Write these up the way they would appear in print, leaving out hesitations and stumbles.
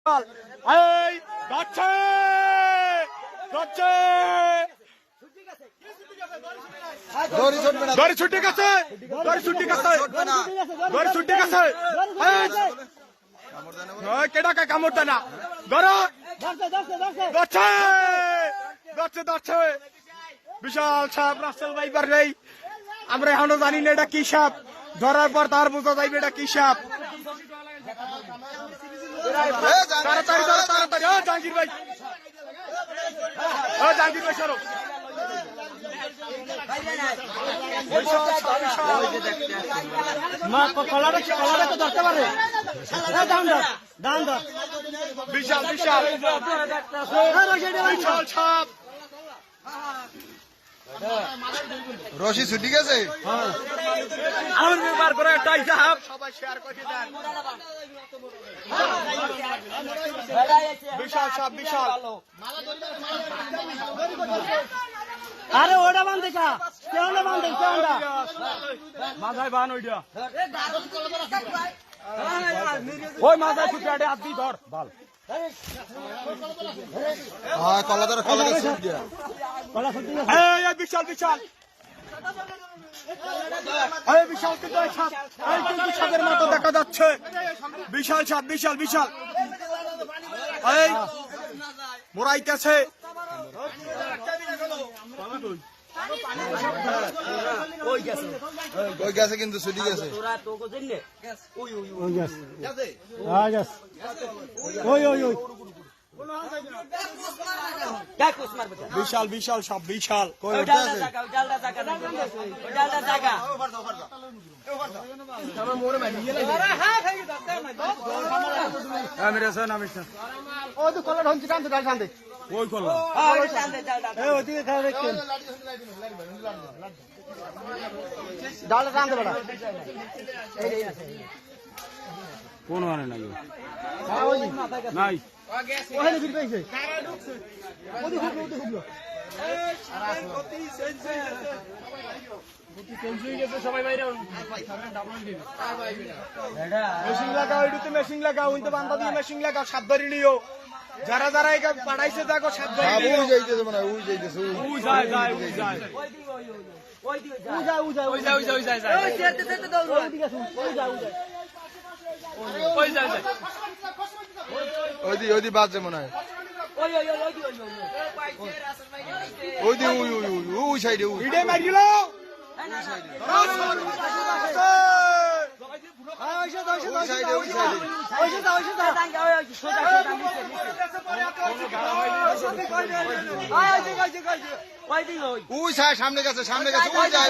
এই যাচ্ছে যাচ্ছে দড়ি ছুটে গেছে দড়ি ছুটে গেছে দড়ি ছুটে গেছে কেটাকে কামড় দেয় না ধরো ধরছে ধরছে ধরছে বিশাল সাপ রাসেল ভাইবার নেই আমরা এখনো জানি না এটা কি সাপ ধরার পর তার বোঝা যাইবে এটা কি সাপ তাড়াতাড়ি তাড়াতাড়ি জাহাঙ্গীর ভাই জাহাঙ্গীর ভাই সরো ধরতে পারে বিশাল বিশাল বিশাল সাপ রশি ছুটি গেছে আমার বার করে একটাই সাপ সবাই শেয়ার করে দেন বিশাল সাপ বিশাল আরে ওটা বান্ধে কা কেউ না বান্ধে কেউ না মাথায় বান ওইটা ওই মাথায় ফুটে হাত দিয়ে ধর ভাল হ্যাঁ কলাদার কলাদার ছুটি দিয়া এই বিশাল বিশাল এই বিশাল কিন্তু সাপ এই কিন্তু সাপের মতো দেখা যাচ্ছে বিশাল সাপ বিশাল বিশাল এই মোরাইতেছে ওই গেছে কিন্তু ছুটি গেছে বিশাল বিশাল সব বিশাল ওই করলাম ডালটা টানতে পারা কোন মানে নাই নাই ওখানে ফিরে পেয়েছে ওদি খুব মেশিন লাগাও এটুতে মেশিন লাগাও উইতে বান্ধা দিয়ে মেশিন লাগাও সাত ধরে নিও যারা যারা এই পাঠাইছে দেখো সাত ধরে নিও ওই যাইতেছে মানে ওই যাইতেছে উই যায় যায় উই যায় ওই দি বাজছে মনে হয় ওই দি ওই ওই ওই ওই সাইডে ওই ইডে মারিল ওই সাইডে ওই সাইডে ওই সাইড সামনে গেছে ওই যায়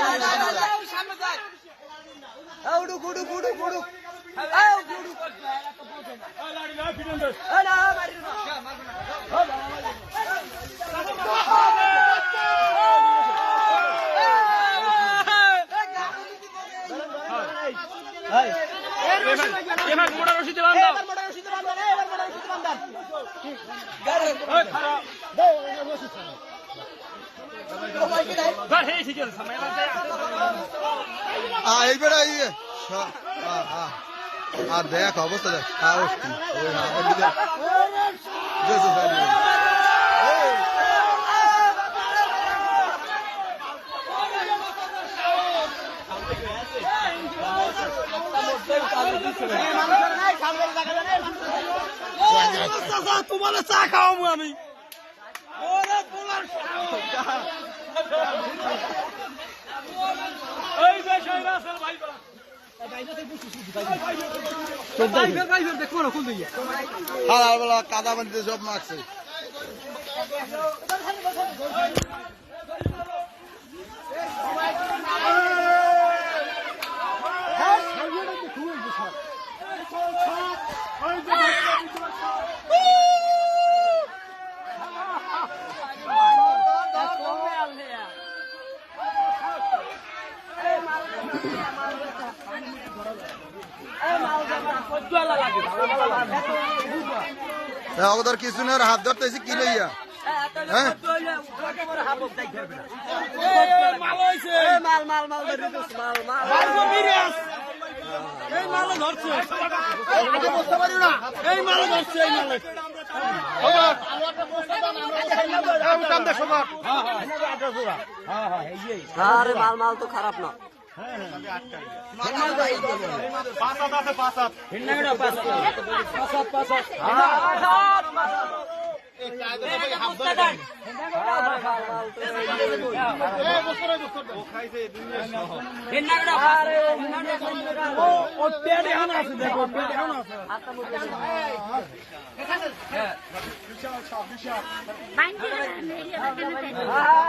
এইবার আর দেখ অবস্থা দেখ তোমার চা খাওয়াবো আমি কাদা বান্ধিতে সব মারছে অগদার কিছু না হাত ধরতেছি কি লইয়া হ্যাঁ মাল মাল মাল এই মাল ধরছে এই মাল ধরছে এই মাল আরে মাল মাল তো খারাপ না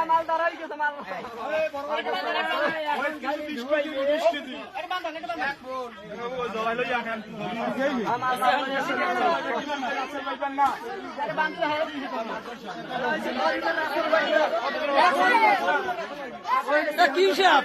মাল দাঁড়াই গেছে মাল কি সাপ